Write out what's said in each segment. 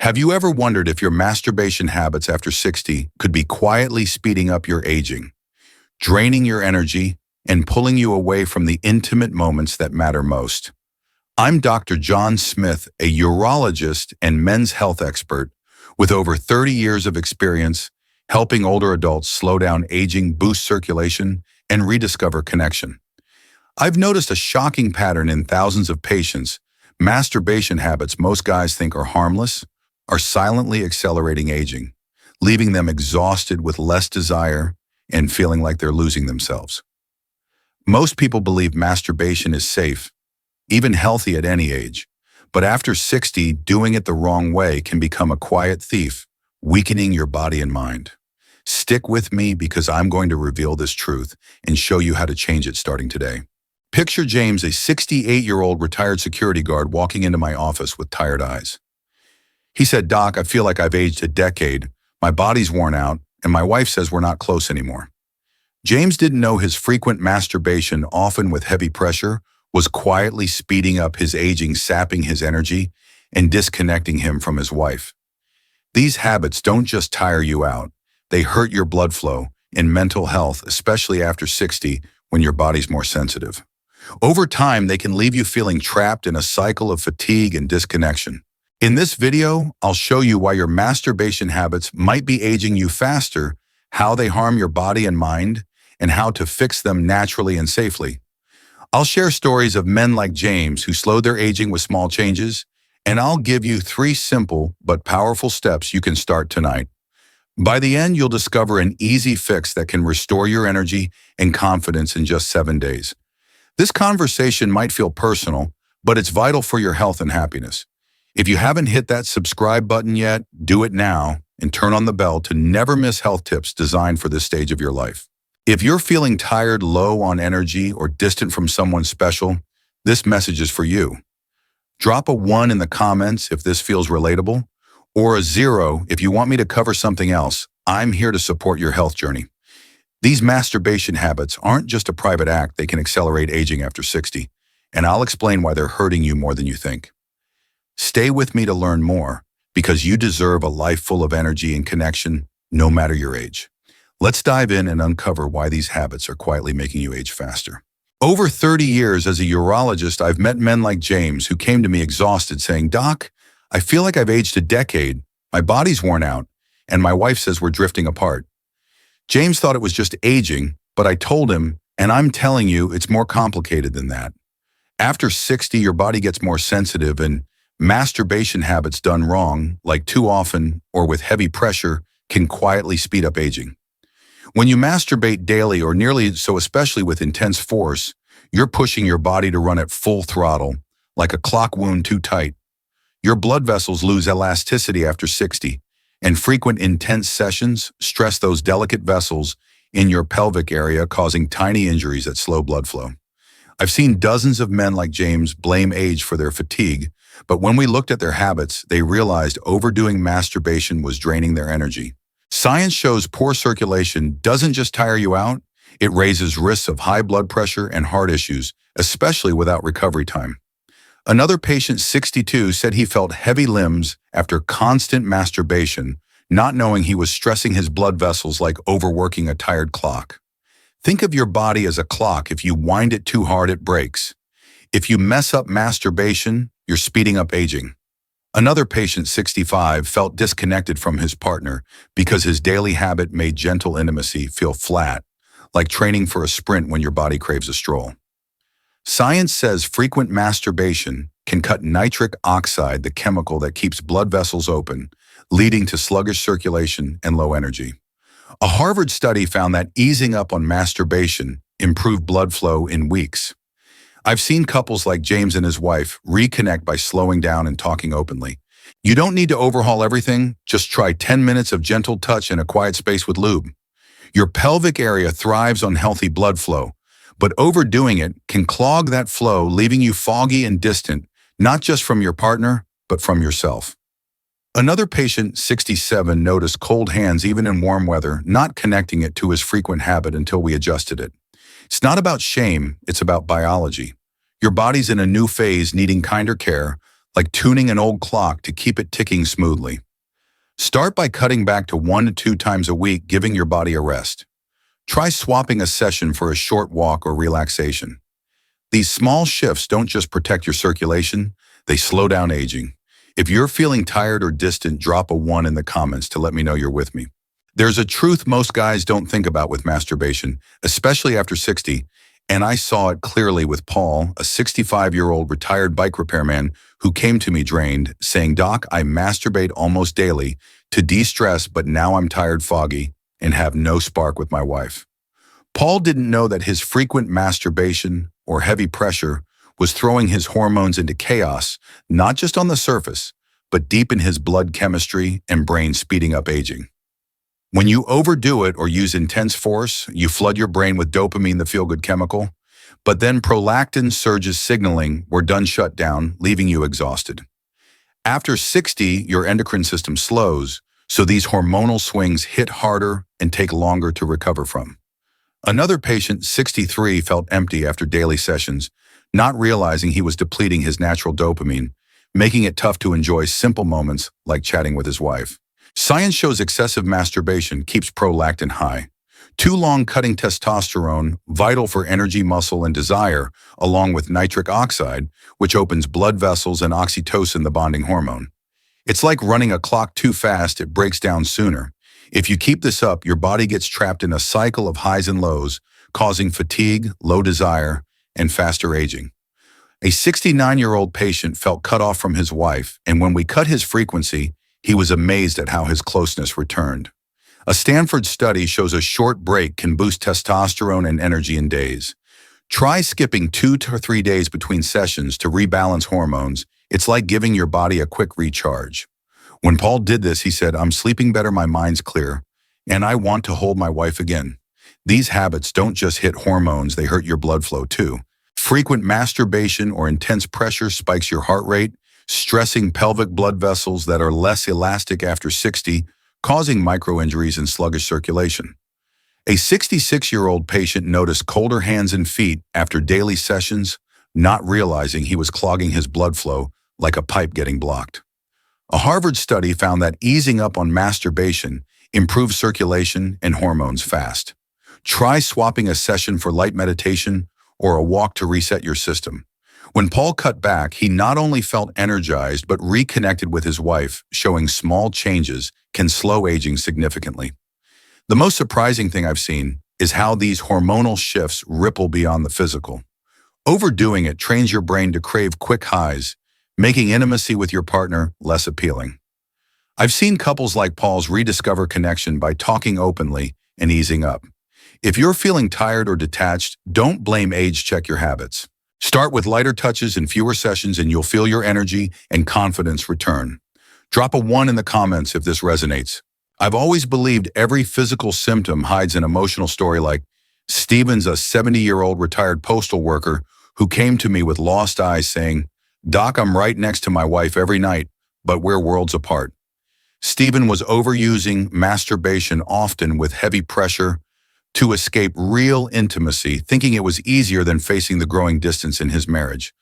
Have you ever wondered if your masturbation habits after 60 could be quietly speeding up your aging, draining your energy, and pulling you away from the intimate moments that matter most? I'm Dr. John Smith, a urologist and men's health expert with over 30 years of experience helping older adults slow down aging, boost circulation, and rediscover connection. I've noticed a shocking pattern in thousands of patients. Masturbation habits most guys think are harmless are silently accelerating aging, leaving them exhausted with less desire and feeling like they're losing themselves. Most people believe masturbation is safe, even healthy at any age, but after 60, doing it the wrong way can become a quiet thief, weakening your body and mind. Stick with me because I'm going to reveal this truth and show you how to change it starting today. Picture James, a 68-year-old retired security guard, walking into my office with tired eyes. He said, "Doc, I feel like I've aged a decade, my body's worn out, and my wife says we're not close anymore." James didn't know his frequent masturbation, often with heavy pressure, was quietly speeding up his aging, sapping his energy, and disconnecting him from his wife. These habits don't just tire you out, they hurt your blood flow and mental health, especially after 60 when your body's more sensitive. Over time, they can leave you feeling trapped in a cycle of fatigue and disconnection. In this video, I'll show you why your masturbation habits might be aging you faster, how they harm your body and mind, and how to fix them naturally and safely. I'll share stories of men like James who slowed their aging with small changes, and I'll give you 3 simple but powerful steps you can start tonight. By the end, you'll discover an easy fix that can restore your energy and confidence in just 7 days. This conversation might feel personal, but it's vital for your health and happiness. If you haven't hit that subscribe button yet, do it now and turn on the bell to never miss health tips designed for this stage of your life. If you're feeling tired, low on energy, or distant from someone special, this message is for you. Drop a 1 in the comments if this feels relatable, or a 0 if you want me to cover something else. I'm here to support your health journey. These masturbation habits aren't just a private act, they can accelerate aging after 60, and I'll explain why they're hurting you more than you think. Stay with me to learn more, because you deserve a life full of energy and connection, no matter your age. Let's dive in and uncover why these habits are quietly making you age faster. Over 30 years as a urologist, I've met men like James who came to me exhausted saying, "Doc, I feel like I've aged a decade, my body's worn out, and my wife says we're drifting apart." James thought it was just aging, but I told him, and I'm telling you, it's more complicated than that. After 60, your body gets more sensitive, and masturbation habits done wrong, like too often or with heavy pressure, can quietly speed up aging. When you masturbate daily or nearly so, especially with intense force, you're pushing your body to run at full throttle, like a clock wound too tight. Your blood vessels lose elasticity after 60, and frequent intense sessions stress those delicate vessels in your pelvic area, causing tiny injuries that slow blood flow. I've seen dozens of men like James blame age for their fatigue, but when we looked at their habits, they realized overdoing masturbation was draining their energy. Science shows poor circulation doesn't just tire you out, it raises risks of high blood pressure and heart issues, especially without recovery time. Another patient, 62, said he felt heavy limbs after constant masturbation, not knowing he was stressing his blood vessels like overworking a tired clock. Think of your body as a clock. If you wind it too hard, it breaks. If you mess up masturbation, you're speeding up aging. Another patient, 65, felt disconnected from his partner because his daily habit made gentle intimacy feel flat, like training for a sprint when your body craves a stroll. Science says frequent masturbation can cut nitric oxide, the chemical that keeps blood vessels open, leading to sluggish circulation and low energy. A Harvard study found that easing up on masturbation improved blood flow in weeks. I've seen couples like James and his wife reconnect by slowing down and talking openly. You don't need to overhaul everything, just try 10 minutes of gentle touch in a quiet space with lube. Your pelvic area thrives on healthy blood flow, but overdoing it can clog that flow, leaving you foggy and distant, not just from your partner, but from yourself. Another patient, 67, noticed cold hands even in warm weather, not connecting it to his frequent habit until we adjusted it. It's not about shame, it's about biology. Your body's in a new phase needing kinder care, like tuning an old clock to keep it ticking smoothly. Start by cutting back to 1 to 2 times a week, giving your body a rest. Try swapping a session for a short walk or relaxation. These small shifts don't just protect your circulation, they slow down aging. If you're feeling tired or distant, drop a 1 in the comments to let me know you're with me. There's a truth most guys don't think about with masturbation, especially after 60, and I saw it clearly with Paul, a 65-year-old retired bike repairman who came to me drained, saying, "Doc, I masturbate almost daily to de-stress, but now I'm tired, foggy, and have no spark with my wife." Paul didn't know that his frequent masturbation or heavy pressure was throwing his hormones into chaos, not just on the surface, but deep in his blood chemistry and brain, speeding up aging. When you overdo it or use intense force, you flood your brain with dopamine, the feel-good chemical, but then prolactin surges, signaling we're done, shut down, leaving you exhausted. After 60, your endocrine system slows, so these hormonal swings hit harder and take longer to recover from. Another patient, 63, felt empty after daily sessions, not realizing he was depleting his natural dopamine, making it tough to enjoy simple moments like chatting with his wife. Science shows excessive masturbation keeps prolactin high. Too long cutting testosterone, vital for energy, muscle, and desire, along with nitric oxide, which opens blood vessels, and oxytocin, the bonding hormone. It's like running a clock too fast, it breaks down sooner. If you keep this up, your body gets trapped in a cycle of highs and lows, causing fatigue, low desire, and faster aging. A 69-year-old patient felt cut off from his wife, and when we cut his frequency, he was amazed at how his closeness returned. A Stanford study shows a short break can boost testosterone and energy in days. Try skipping 2 to 3 days between sessions to rebalance hormones. It's like giving your body a quick recharge. When Paul did this, he said, "I'm sleeping better, my mind's clear, and I want to hold my wife again." These habits don't just hit hormones, they hurt your blood flow too. Frequent masturbation or intense pressure spikes your heart rate, stressing pelvic blood vessels that are less elastic after 60, causing micro-injuries and sluggish circulation. A 66-year-old patient noticed colder hands and feet after daily sessions, not realizing he was clogging his blood flow like a pipe getting blocked. A Harvard study found that easing up on masturbation improves circulation and hormones fast. Try swapping a session for light meditation or a walk to reset your system. When Paul cut back, he not only felt energized but reconnected with his wife, showing small changes can slow aging significantly. The most surprising thing I've seen is how these hormonal shifts ripple beyond the physical. Overdoing it trains your brain to crave quick highs, making intimacy with your partner less appealing. I've seen couples like Paul's rediscover connection by talking openly and easing up. If you're feeling tired or detached, don't blame age, check your habits. Start with lighter touches and fewer sessions, and you'll feel your energy and confidence return. Drop a 1 in the comments if this resonates. I've always believed every physical symptom hides an emotional story, like Stephen's, a 70-year-old retired postal worker who came to me with lost eyes saying, "Doc, I'm right next to my wife every night, but we're worlds apart." Stephen was overusing masturbation often with heavy pressure to escape real intimacy, thinking it was easier than facing the growing distance in his marriage.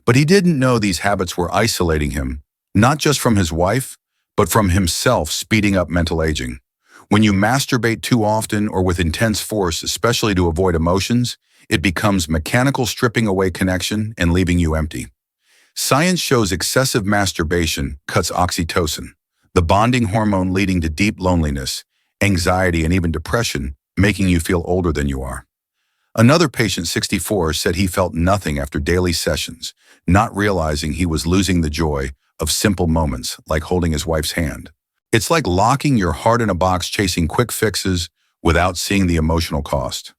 But he didn't know these habits were isolating him, not just from his wife, but from himself, speeding up mental aging. When you masturbate too often or with intense force, especially to avoid emotions, it becomes mechanical, stripping away connection and leaving you empty. Science shows excessive masturbation cuts oxytocin, the bonding hormone leading to deep loneliness, anxiety, and even depression, making you feel older than you are. Another patient, 64, said he felt nothing after daily sessions, not realizing he was losing the joy of simple moments like holding his wife's hand. It's like locking your heart in a box, chasing quick fixes without seeing the emotional cost.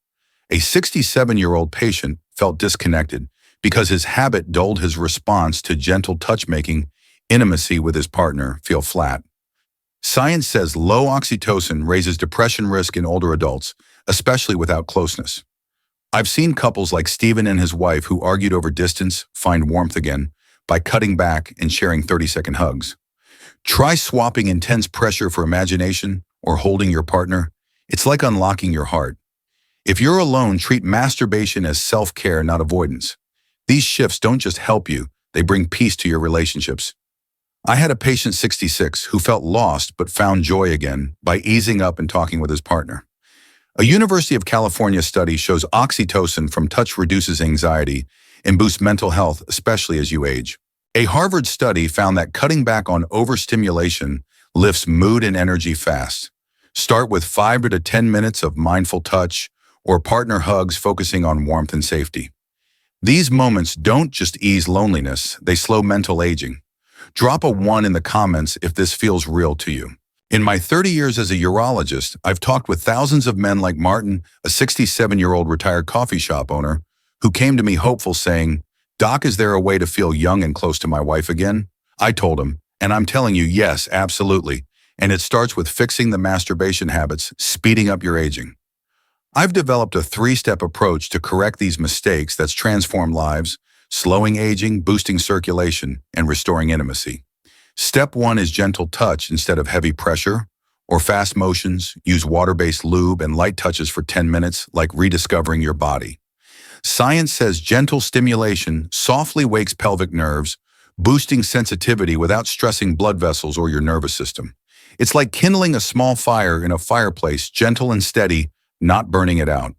A 67-year-old patient felt disconnected because his habit dulled his response to gentle touch, making intimacy with his partner feel flat. Science says low oxytocin raises depression risk in older adults, especially without closeness. I've seen couples like Stephen and his wife who argued over distance find warmth again by cutting back and sharing 30-second hugs. Try swapping intense pressure for imagination or holding your partner. It's like unlocking your heart. If you're alone, treat masturbation as self-care, not avoidance. These shifts don't just help you, They bring peace to your relationships. I had a patient 66 who felt lost but found joy again by easing up and talking with his partner. A University of California study shows oxytocin from touch reduces anxiety and boosts mental health, especially as you age. A Harvard study found that cutting back on overstimulation lifts mood and energy fast. Start with 5 to 10 minutes of mindful touch or partner hugs focusing on warmth and safety. These moments don't just ease loneliness, they slow mental aging. Drop a 1 in the comments if this feels real to you. In my 30 years as a urologist, I've talked with thousands of men like Martin, a 67-year-old retired coffee shop owner, who came to me hopeful saying, "Doc, is there a way to feel young and close to my wife again?" I told him, and I'm telling you, yes, absolutely. And it starts with fixing the masturbation habits, speeding up your aging. I've developed a 3-step approach to correct these mistakes that's transformed lives, slowing aging, boosting circulation, and restoring intimacy. Step 1 is gentle touch instead of heavy pressure or fast motions. Use water-based lube and light touches for 10 minutes, like rediscovering your body. Science says gentle stimulation softly wakes pelvic nerves, boosting sensitivity without stressing blood vessels or your nervous system. It's like kindling a small fire in a fireplace, gentle and steady, not burning it out.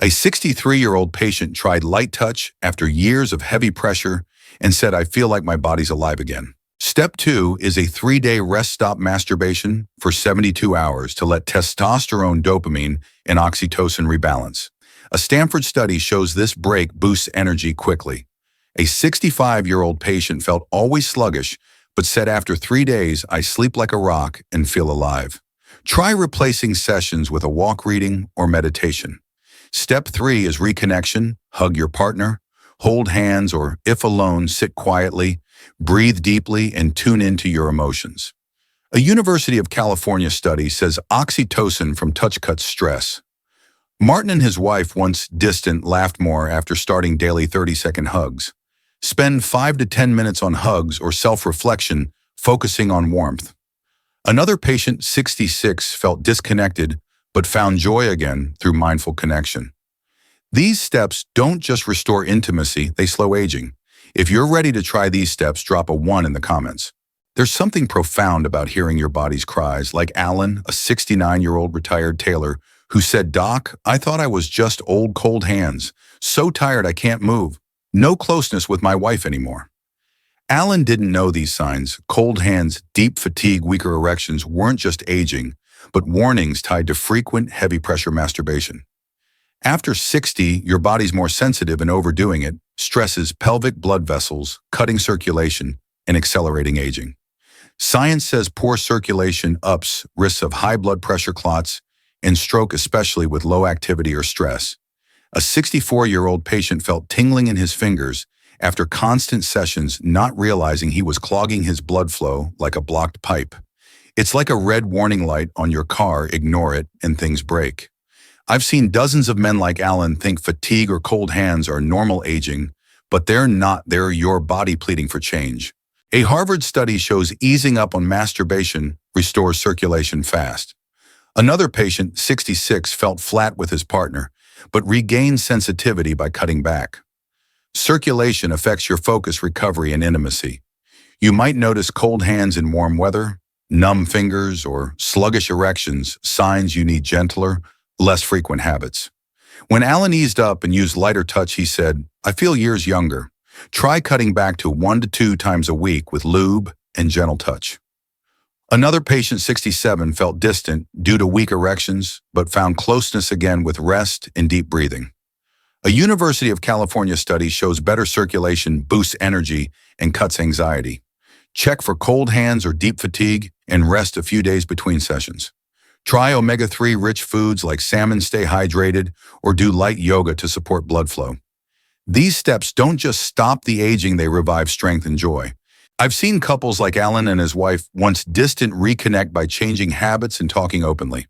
A 63-year-old patient tried light touch after years of heavy pressure and said, "I feel like my body's alive again." Step 2 is a 3-day rest-stop masturbation for 72 hours to let testosterone, dopamine, and oxytocin rebalance. A Stanford study shows this break boosts energy quickly. A 65-year-old patient felt always sluggish, but said after 3 days, "I sleep like a rock and feel alive." Try replacing sessions with a walk, reading, or meditation. Step 3 is reconnection. Hug your partner, hold hands, or if alone, sit quietly, breathe deeply, and tune into your emotions. A University of California study says oxytocin from touch cuts stress. Martin and his wife, once distant, laughed more after starting daily 30-second hugs. Spend 5 to 10 minutes on hugs or self-reflection, focusing on warmth. Another patient, 66, felt disconnected but found joy again through mindful connection. These steps don't just restore intimacy, they slow aging. If you're ready to try these steps, drop a 1 in the comments. There's something profound about hearing your body's cries, like Alan, a 69-year-old retired tailor, who said, "Doc, I thought I was just old cold hands. So tired I can't move. No closeness with my wife anymore." Alan didn't know these signs. Cold hands, deep fatigue, weaker erections weren't just aging, but warnings tied to frequent, heavy pressure masturbation. After 60, your body's more sensitive and overdoing it stresses pelvic blood vessels, cutting circulation, and accelerating aging. Science says poor circulation ups risks of high blood pressure, clots, and stroke, especially with low activity or stress. A 64-year-old patient felt tingling in his fingers after constant sessions, not realizing he was clogging his blood flow like a blocked pipe. It's like a red warning light on your car. Ignore it and things break. I've seen dozens of men like Alan think fatigue or cold hands are normal aging, but they're not. They're your body pleading for change. A Harvard study shows easing up on masturbation restores circulation fast. Another patient, 66, felt flat with his partner, but regained sensitivity by cutting back. Circulation affects your focus, recovery, and intimacy. You might notice cold hands in warm weather, numb fingers, or sluggish erections, signs you need gentler, less frequent habits. When Alan eased up and used lighter touch, he said, "I feel years younger." Try cutting back to 1 to 2 times a week with lube and gentle touch. Another patient, 67, felt distant due to weak erections, but found closeness again with rest and deep breathing. A University of California study shows better circulation boosts energy and cuts anxiety. Check for cold hands or deep fatigue and rest a few days between sessions. Try omega-3 rich foods like salmon, stay hydrated, or do light yoga to support blood flow. These steps don't just stop the aging, they revive strength and joy. I've seen couples like Alan and his wife, once distant, reconnect by changing habits and talking openly.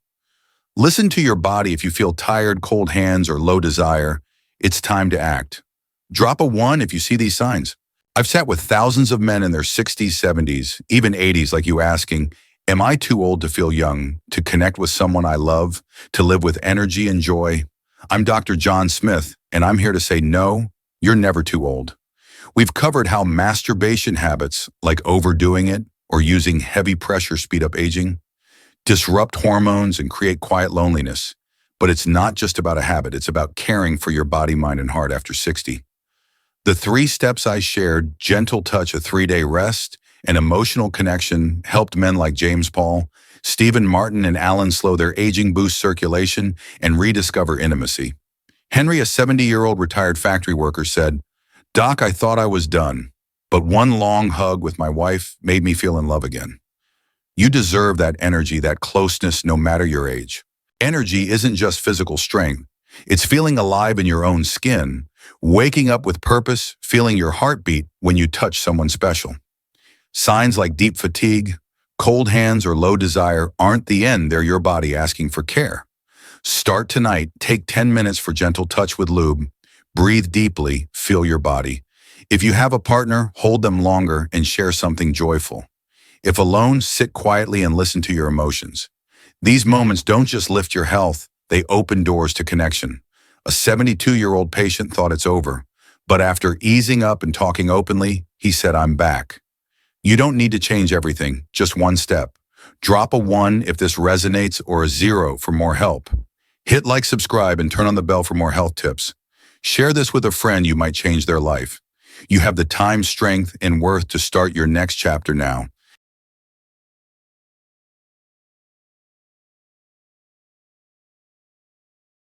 Listen to your body. If you feel tired, cold hands, or low desire, it's time to act. Drop a 1 if you see these signs. I've sat with thousands of men in their 60s, 70s, even 80s, like you, asking, am I too old to feel young, to connect with someone I love, to live with energy and joy? I'm Dr. John Smith, and I'm here to say no, you're never too old. We've covered how masturbation habits, like overdoing it or using heavy pressure speed up aging, disrupt hormones and create quiet loneliness. But it's not just about a habit, it's about caring for your body, mind, and heart after 60. The 3 steps I shared, gentle touch, a 3-day rest, and emotional connection, helped men like James Paul, Stephen Martin, and Alan slow their aging, boost circulation, and rediscover intimacy. Henry, a 70-year-old retired factory worker, said, "Doc, I thought I was done, but one long hug with my wife made me feel in love again." You deserve that energy, that closeness, no matter your age. Energy isn't just physical strength. It's feeling alive in your own skin, waking up with purpose, feeling your heartbeat when you touch someone special. Signs like deep fatigue, cold hands, or low desire aren't the end, they're your body asking for care. Start tonight, take 10 minutes for gentle touch with lube. Breathe deeply, feel your body. If you have a partner, hold them longer and share something joyful. If alone, sit quietly and listen to your emotions. These moments don't just lift your health, they open doors to connection. A 72-year-old patient thought it's over, but after easing up and talking openly, he said, "I'm back." You don't need to change everything, just one step. Drop a 1 if this resonates or a 0 for more help. Hit like, subscribe, and turn on the bell for more health tips. Share this with a friend, you might change their life. You have the time, strength, and worth to start your next chapter now.